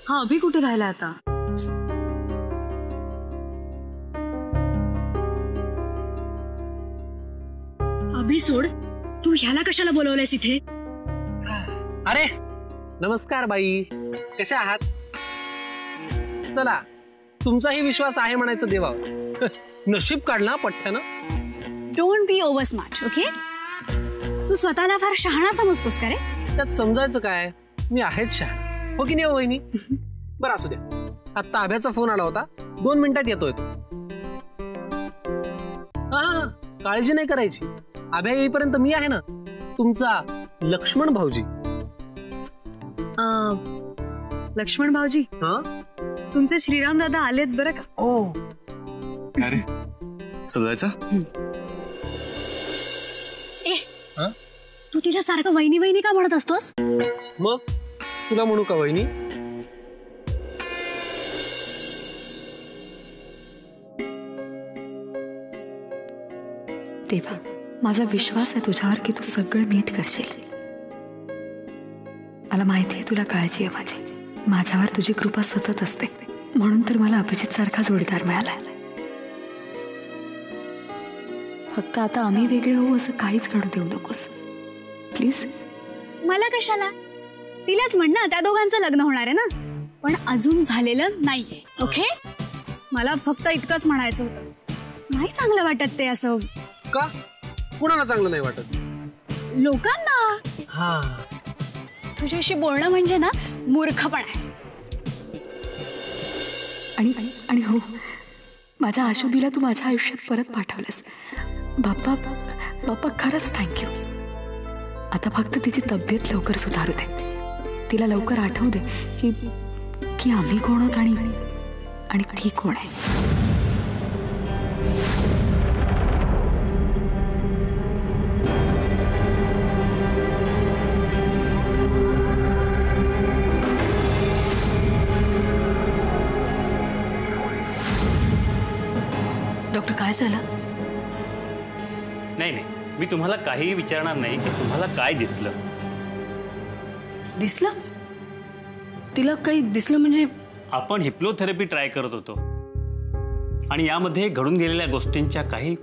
हा अभि कुठे राहिला आता? अभि सोड, तू ह्याला कशाला बोलवलंयस इथे? अरे नमस्कार बाई, कशा आहात? चला, तुमचाही विश्वास आहे म्हणायचं देवावर. नशीब काढला पठ्ठ्यानं. Don't be over smart, okay? तू स्वतःला फार शहाणा समजतोस का रे? त्यात समजायचं काय, मी आहेच शहाणा, हो की नाही वहिनी? बरं असू द्या, आता आभ्याचा फोन आला होता, 2 मिनिटात येतोय तो. हा, काळजी नाही करायची, आभ्या येईपर्यंत मी आहे ना, तुमचा लक्ष्मण भाऊजी. लक्ष्मण भाऊजी, तुमचे श्रीराम दादा आलेत बरं का? ओ अरे चल जायचं. तू तिला सारखं वहिनी वहिनी का म्हणत असतोस? मग तुला म्हणू का वहिनी? देवा, माझा विश्वास आहे तुझ्यावर की तू सगळं नीट करशील. मला माहिती आहे तुला काळजी आहे माझी, माझ्यावर तुझी कृपा सतत असते, म्हणून तर मला अभिजित सारखा जोडीदार मिळाला. फक्त आता आम्ही वेगळे होऊ असं काहीच घडू देऊ नकोस प्लीज. मला कशाला? तिलाच म्हण ना, त्या दोघांचं लग्न होणार आहे ना, पण अजून झालेलं नाहीये, ओके? मला फक्त इतकंच म्हणायचं होतं. नाही चांगलं वाटत ते असं. का? कुणाला चांगलं नाही वाटत? लोकांना. हा, तुझ्याशी बोलणं म्हणजे ना मूर्खपण आहे. आणि हो, माझ्या आशुदीला तू माझ्या आयुष्यात परत पाठवलंस. बाप्पा बाप्पा, खरंच थँक्यू. आता फक्त तिची तब्येत लवकर सुधारू दे, तिला लवकर आठवू दे की आम्ही कोण आहोत आणि ती कोण आहे. डॉक्टर, काय झालं? नाही नाही, मी तुम्हाला काहीही विचारणार नाही की तुम्हाला काय दिसलं. दिसलं? तिला काही दिसलं म्हणजे? आपण हिप्नोथेरपी ट्राय करत होतो आणि यामध्ये घडून गेलेल्या गोष्टींच्या काही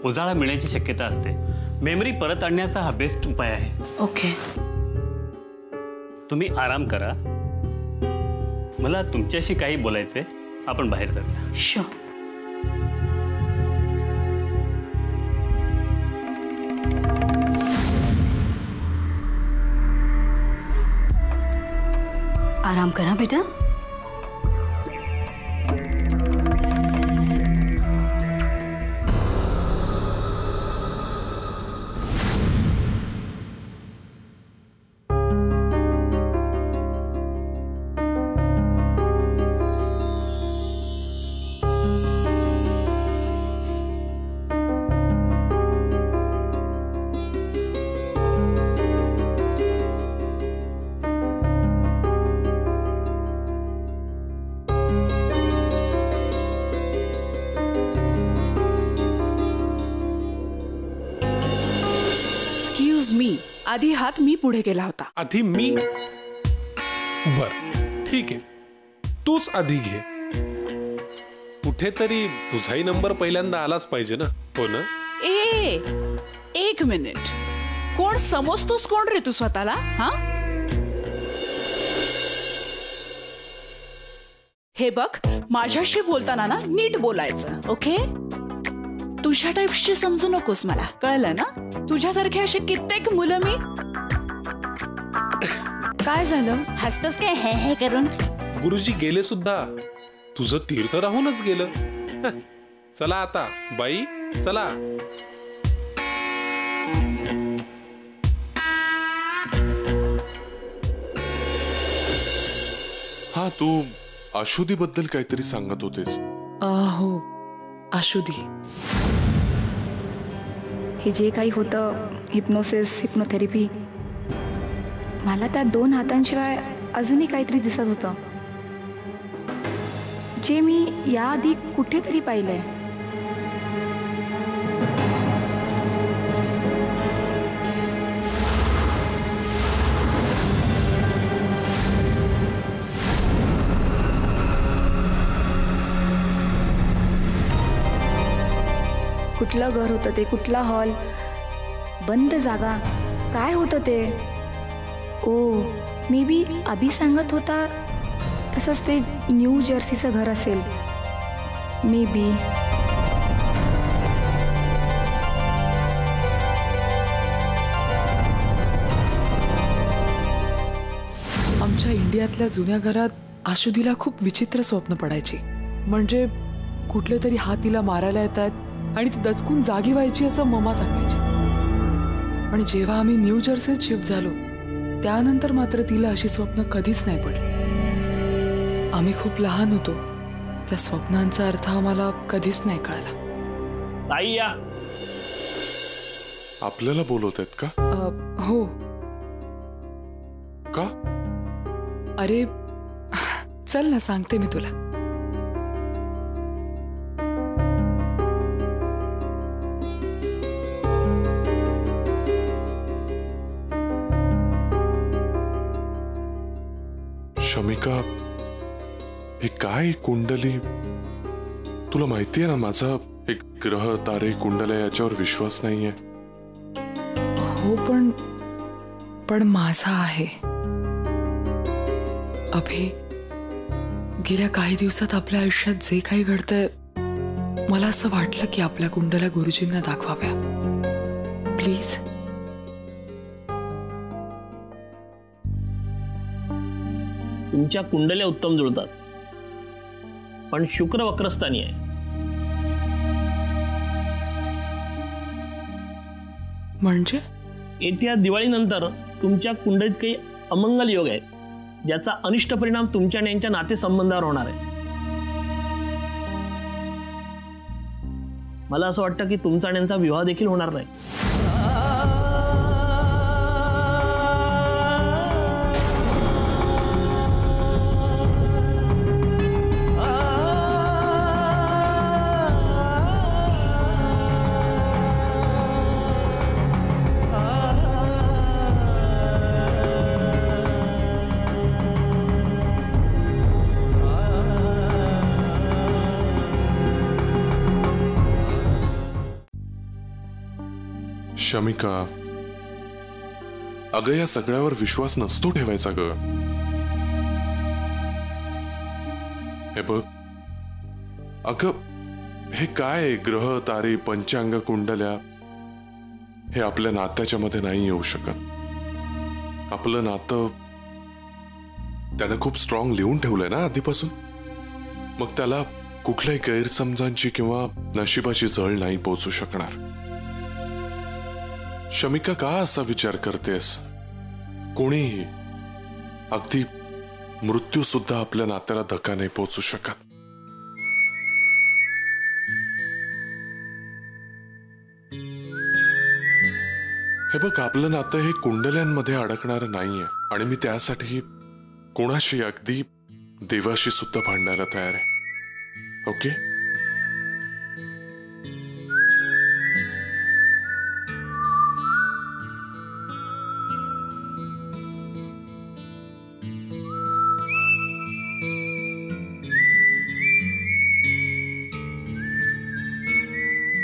उजाळा मिळण्याची शक्यता असते. मेमरी परत आणण्याचा हा बेस्ट उपाय आहे. ओके, तुम्ही आराम करा, मला तुमच्याशी काही बोलायचंय, आपण बाहेर जाऊया. शुअर. आराम करा बेटा. आधी हात मी पुढे केला होता. आधी मी? बर ठीक आहे, तूच आधी घे. कुठेतरी तुझाही नंबर पहिल्यांदा आलाच पाहिजे ना, हो ना? एक मिनिट, कोण समजतोस कोण रे तू स्वतःला? हा, हे बघ, माझ्याशी बोलताना ना नीट बोलायचं, ओके? तुझ्या टाईप्सची समजू नकोस मला, कळलं ना? तुझ्यासारखे असे कित्येक मुलं मी. काय झालं, हसतोस काय हे हे करून? गुरुजी गेले सुद्धा, तुझं तीर्थ राहूनच गेलं. चला आता बाई, चला. हा, तू आशुदी बद्दल काहीतरी सांगत होतेस. हो, आशुदी. हे जे काही होतं, हिप्नोसिस, हिप्नोथेरपी, मला त्या 2 हातांशिवाय अजूनही काहीतरी दिसत होतं, जे मी याआधी कुठेतरी पाहिलंय. कुठलं घर होतं ते, कुठला हॉल, बंद जागा, काय होतं ते? ओ मे बी अभि सांगत होता तसंच ते न्यू जर्सीचं घर असेल, मे बी. आमच्या इंडियातल्या जुन्या घरात आशुदीला खूप विचित्र स्वप्न पडायची. म्हणजे कुठले तरी हात तिला मारायला येतात आणि ती दचकून जागी व्हायची असं मम्मा सांगायची. पण जेव्हा आम्ही न्यू जर्सीत शिफ्ट झालो त्यानंतर मात्र तिला अशी स्वप्न कधीच नाही पडली. आम्ही खूप लहान होतो, त्या स्वप्नांचा अर्थ आम्हाला कधीच नाही कळला. ताई या. आपल्याला बोलवत आहेत का? हो. का? अरे चल ना, सांगते मी तुला. शमिका, हे काय कुंडली? तुला माहितीये ना माझा एक ग्रह तारे कुंडल्या याच्यावर विश्वास नाहीये. हो पण माझा आहे. अभि, गेल्या काही दिवसात आपल्या आयुष्यात जे काही घडतंय मला असं वाटलं की आपल्या कुंडल्या गुरुजींना दाखवाव्या. प्लीज. तुमच्या कुंडल्या उत्तम जुळतात, पण शुक्र वक्रस्थानी आहे. म्हणजे येत्या दिवाळीनंतर तुमच्या कुंडलीत काही अमंगल योग आहेत ज्याचा अनिष्ट परिणाम तुमच्या आणि यांच्या नातेसंबंधावर होणार आहे. मला असं वाटतं की तुमचा आणि यांचा विवाह देखील होणार नाही. शमिका, अगं या सगळ्यावर विश्वास नसतो ठेवायचा ग. हे बघ, अगं हे काय ग्रह तारे पंचांग कुंडल्या हे आपल्या नात्याच्या मध्ये नाही येऊ शकत. आपलं नातं त्यानं खूप स्ट्रॉंग लिहून ठेवलंय ना आधीपासून. मग त्याला कुठल्याही गैरसमजांची किंवा नशिबाची झळ नाही पोचू शकणार. शमिका, का असा विचार करतेस? कोणीही, अगदी मृत्यू सुद्धा आपल्या नात्याला धक्का नाही पोचू शकत. हे बघ, आपलं नातं हे कुंडल्यांमध्ये अडकणार नाहीये आणि मी त्यासाठी कोणाशी, अगदी देवाशी सुद्धा भांडायला तयार आहे. ओके?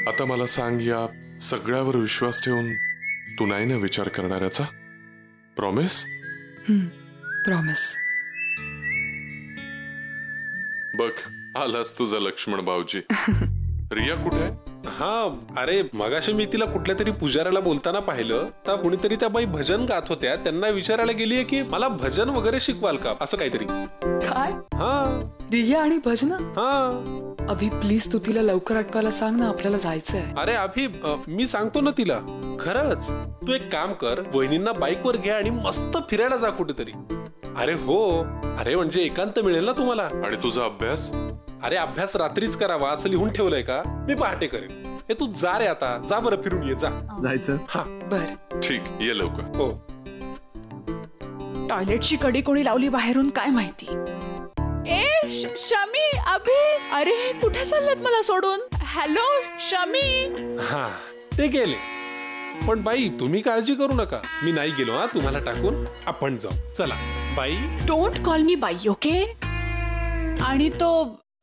आता मला सांग, या सगळ्यावर विश्वास ठेवून तू नाही ना विचार करणाऱ्याचा? प्रॉमिस? प्रॉमिस. बघ, आलास तुझा लक्ष्मण भाऊजी. रिया कुठे आहे? हा, अरे मगाशी मी तिला कुठल्या तरी पुजाऱ्याला बोलताना पाहिलं तर कुणीतरी त्या बाई भजन गात होत्या. त्यांना विचारायला गेलीये की मला भजन वगैरे शिकवाल का, असं काहीतरी. काय? हा, रिया आणि भजन? हा. अभि प्लीज तू तिला लवकर आठवायला सांग ना, आपल्याला जायचंय. अरे अभि, मी सांगतो ना तिला. खरंच तू एक काम कर, वहिनींना बाईकवर घे आणि मस्त फिरायला जा कुठेतरी. अरे हो, अरे म्हणजे एकांत मिळेल ना तुम्हाला. आणि तुझा अभ्यास? अरे अभ्यास रात्रीच करावा असं लिहून ठेवलंय का? मी पहाटे करेन. हे तू जा रे, आता जा बरं, फिरून ये जा. जायचं? हा बर, ठीक, ये लवकर. हो. टॉयलेटची कडी कोणी लावली बाहेरून काय माहिती. ए शमी, अभि, अरे कुठे चाललेत मला सोडून? हॅलो शमी. हा, ते गेले. पण बाई तुम्ही काळजी करू नका, मी नाही गेलो. हा, तुम्हाला टाकून आपण जाऊ. चला बाई. Don't call me by, okay? आणि तो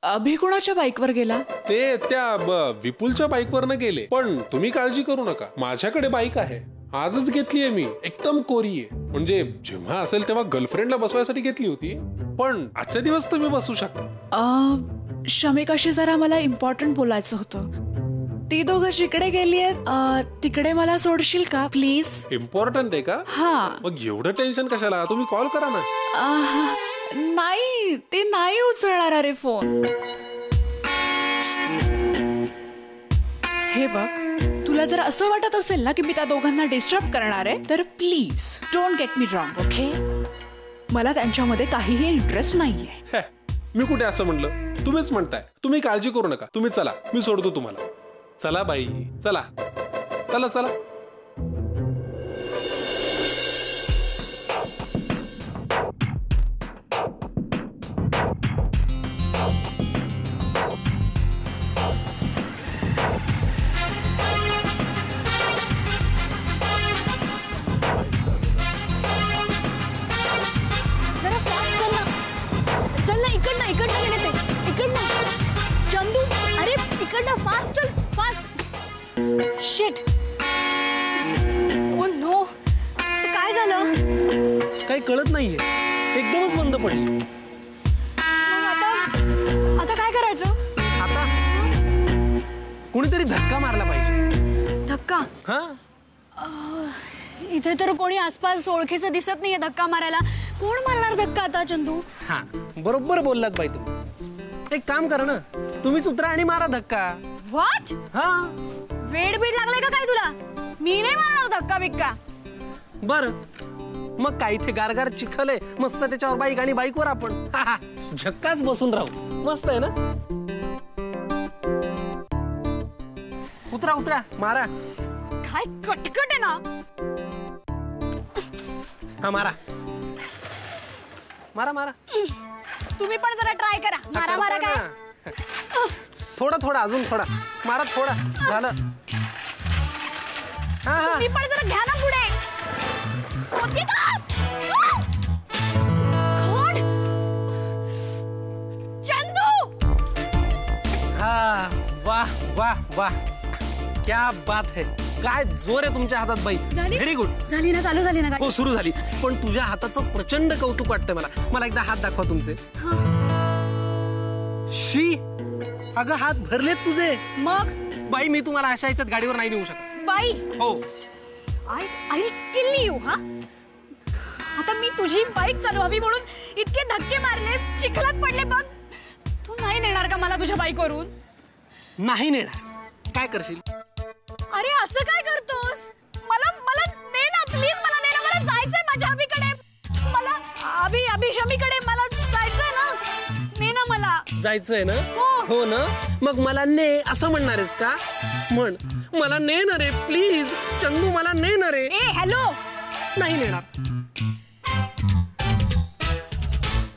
अभि कोणाच्या बाईकवर गेला? ते त्या विपुलच्या बाईकवरनं गेले. पण तुम्ही काळजी करू नका, माझ्याकडे बाईक आहे. आजच घेतलीये मी, एकदम कोरी आहे. म्हणजे जेव्हा असेल तेव्हा गर्लफ्रेंडला बसवायसाठी घेतली होती, पण आजच्या दिवस तुम्ही बसू शकता. शमिकाशी जरा मला इम्पॉर्टंट बोलायचं होतं. ती दोघं जिकडे गेली आहेत तिकडे मला सोडशील का प्लीज? इम्पॉर्टंट आहे का? हा. मग एवढं टेन्शन कशाला, तुम्ही कॉल करा ना. नाही, ते नाही उचलणार. अरे फोन हे बघ, तुला जर असं वाटत असेल ना की मी त्या दोघांना डिस्टर्ब करणार आहे तर please don't get me wrong, okay? मला त्यांच्यामध्ये काहीही इंटरेस्ट नाहीये. मी कुठे असं म्हणलं? तुम्हीच म्हणताय. तुम्ही काळजी करू नका, तुम्ही चला, मी सोडतो तुम्हाला. चला बाई, चला चला चला. शिट. Oh no. काय झालं? काही कळत नाहीये, एकदमच बंद पडली. आता काय करायचं? आता कोणीतरी धक्का मारला पाहिजे. धक्का? हा. इथे तर कोणी आसपास ओळखीचं दिसत नाहीये धक्का मारायला. कोण मारणार धक्का आता चंदू? हा, बरोबर बोललात बाई तुम्ही. एक काम करा ना, तुम्हीच उतरा आणि मारा धक्का. व्हॉट? हा. वेड बीड लागलाय का काय तुला? मी नाही मारणार धक्का बिक्का. बर मग काय, इथे गारगार चिखल आहे मस्त, त्याच्यावर बाईक आणि बाईकवर आपण झक्काच बसून राहू. मस्त आहे ना? उतरा उतरा, मारा. काय कटकट आहे ना. हा मारा मारा मारा. तुम्ही पण जरा ट्राय करा. मारा मारा. काय थोडा थोडा, अजून थोडा मारा. थोडा झालं. हा हा. तुम्ही पण जरा घ्या ना पुढे. होती का? खोड. चंदू. हा, वाह वाह वाह, क्या बात है. काय जोर आहे तुमच्या हातात बाई. Very good. झाली ना, चालू झाली ना गाडी? हो, सुरू झाली. पण तुझ्या हाताचं प्रचंड कौतुक वाटतंय मला. मला एकदा हात दाखवा तुमचे. शी, अगं हात भरलेत तुझे. मग बाई, मी तुम्हाला अशा ह्याच्यात गाडीवर नाही नेऊ शकत. बाई. हो. I kill you. हा, आता मी तुझी बाईक चालवावी म्हणून इतके धक्के मारले, चिखलात पडले बघ. तू नाही नेणार का मला तुझ्या बाईकवरून? नाही नेणार. काय करशील? अरे असं काय करतोस? मला ने ना प्लीज. मला ने ना. मला जायचंय माझ्या अभिकडे. मला अभि शमीकडे मला जायचंय ना. ने ना मला. जायचंय ना? हो ना. मग मला ने असं म्हणणार आहेस का? म्हण, मला ने ना रे प्लीज. चंदू, मला ने ना रे. ए हॅलो. नाही नेणार.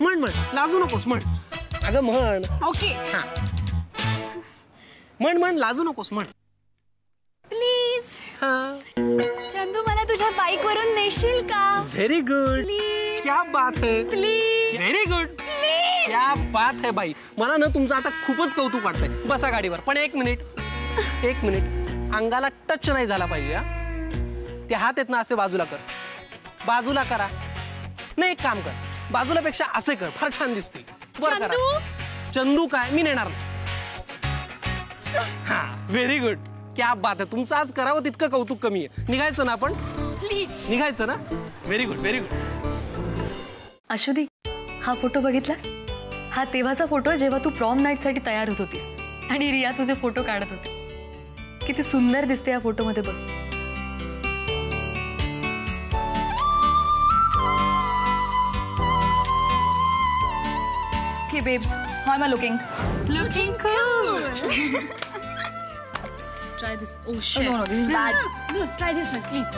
म्हण म्हण, लाजू नकोस. म्हण अगं, म्हण. ओके. हा, म्हण म्हण, लाजू नकोस. म्हण प्लीज. हा. चंदू, मला तुझ्या बाईक वरून नेशील का? Very good. प्लीज. क्या बात है. प्लीज. Very good. प्लीज. क्या बात है बाई. मला ना तुमचं आता खूपच कौतुक वाटतंय. बसा गाडीवर. पण एक मिनिट, अंगाला टच नाही झाला पाहिजे. ते हात आहेत ना, असे बाजूला कर. बाजूला करा. नाही, एक काम कर, बाजूला पेक्षा असे कर, फार छान दिसते. बरं करा. चंदू काय, मी नेणार नाही. हा, व्हेरी गुड. क्या बात आहे. तुमचं आज करावं तितकं कौतुक कमी आहे. निघायचं ना आपण? प्लीज. निघायचं ना? Very good, very good. Ashwathi, हा फोटो बघितला? हा तेव्हाचा फोटो जेव्हा तू प्रॉम नाईट साठी तयार होत होतीस आणि रिया तुझे फोटो काढत होती. किती सुंदर दिसते या फोटो मध्ये बघ. Okay, babes, how am I looking? Looking cool. Try this. Oh Oh, shit. no, this is bad. No, try this one, please.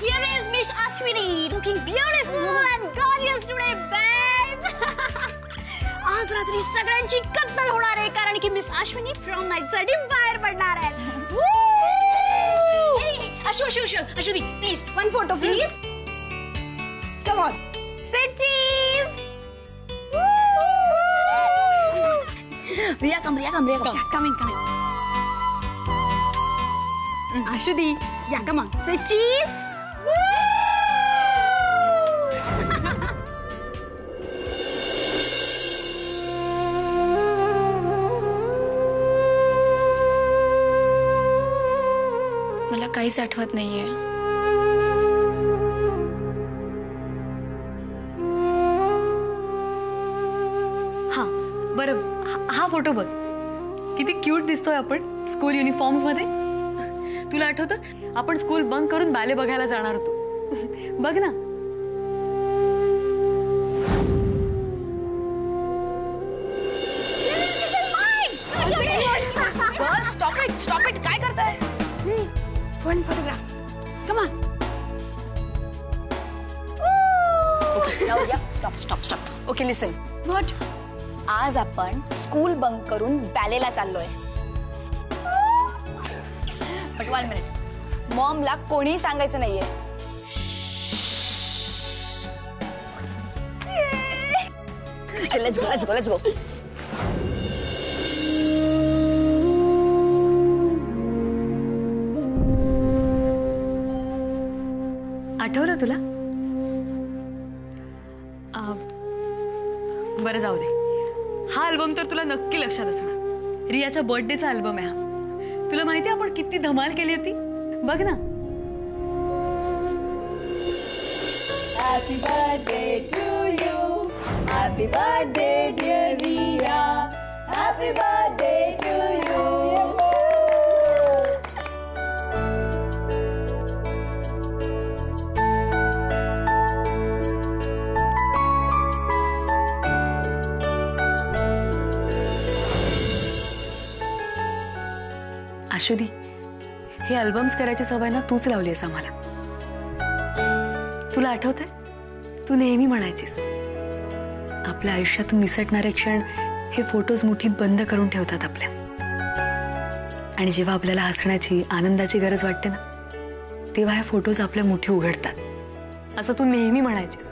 Here is Miss Ashwini, looking beautiful and gorgeous today, babe. आज रात्री सगळ्यांची कत्तल होणार आहे, कारण की miss Ashwini from night साठी बाहेर पडणार आहे. Ashwathi please one photo please. Come on. Say cheese. Riya, come. Come in. Ashwati, yeah, come on. Say cheese. मला काहीच आठवत नाहीये. हा बरं, हा फोटो बघ, किती क्यूट दिसतोय आपण स्कूल युनिफॉर्म्स मध्ये. तुला आठवतं आपण स्कूल बंक करून बॅले बघायला जाणार होतो. बघ ना. Stop it. काय करताय? One photograph. Come on. Okay, now stop. Okay, listen. What? आज आपण स्कूल बंक करून बॅलेला चाललोय. But 1 minute. मॉमला कोणी सांगायचं नाहीये. Let's go. आठवलं तुला? बरं जाऊ दे. हा अल्बम तर तुला नक्की लक्षात असणार. रियाच्या बर्थडेचा अल्बम आहे हा. तुला माहिती आहे आपण किती धमाल केली होती? बघ ना. Happy birthday to you. Happy birthday dear Riya. Happy birthday to you. Ashwathi, हे अल्बम्स करायची सवय ना तूच लावली आहेस आम्हाला. तुला आठवतंय? तू नेहमी म्हणायचीस आपल्या आयुष्यातून निसटणारे क्षण हे फोटोज मुठीत बंद करून ठेवतात आपल्या. आणि जेव्हा आपल्याला हसण्याची, आनंदाची गरज वाटते ना, तेव्हा हे फोटोज आपल्या मुठी उघडतात, असं तू नेहमी म्हणायचीस.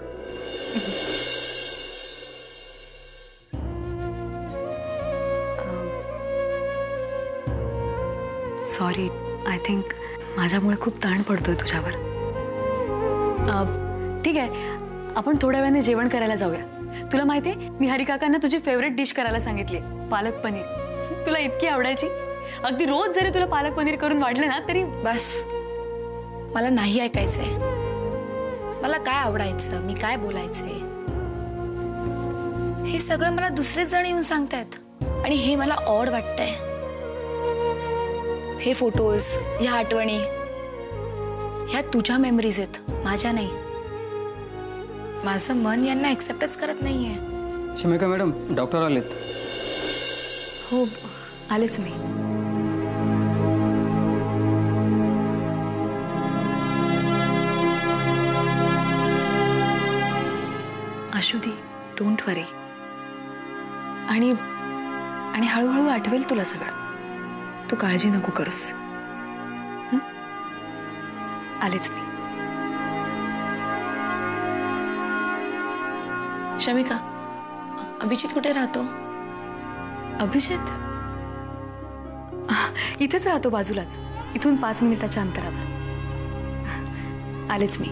सॉरी, आय थिंक माझ्यामुळे खूप ताण पडतोय तुझ्यावर. ठीक आहे, आपण थोड्या वेळाने जेवण करायला जाऊया. तुला माहितीये मी हरिकाकांना तुझी फेवरेट डिश करायला सांगितली, पालक पनीर. तुला इतकी आवडायची. अगदी रोज जरी तुला पालक पनीर करून वाढले ना तरी बस. मला नाही ऐकायचंय. मला काय आवडायचं, मी काय बोलायचंय, हे सगळं मला दुसरेच जण येऊन सांगतायत. आणि हे मला ऑड वाटतंय. हे फोटोज, ह्या आठवणी, ह्या तुझ्या मेमरीज आहेत, माझ्या नाही. माझं मन यांना एक्सेप्टच करत नाहीये. शिमिका मॅडम, डॉक्टर आलेत. हो, आलेच मी. अश्वती, डोंट वरी. आणि हळूहळू आठवेल तुला सगळं. तू काळजी नको करूस. आलेच मी. शमिका, अभिजित कुठे राहतो? अभिजित इथेच राहतो बाजूलाच. इथून 5 मिनिटाच्या अंतरावर. आलेच मी.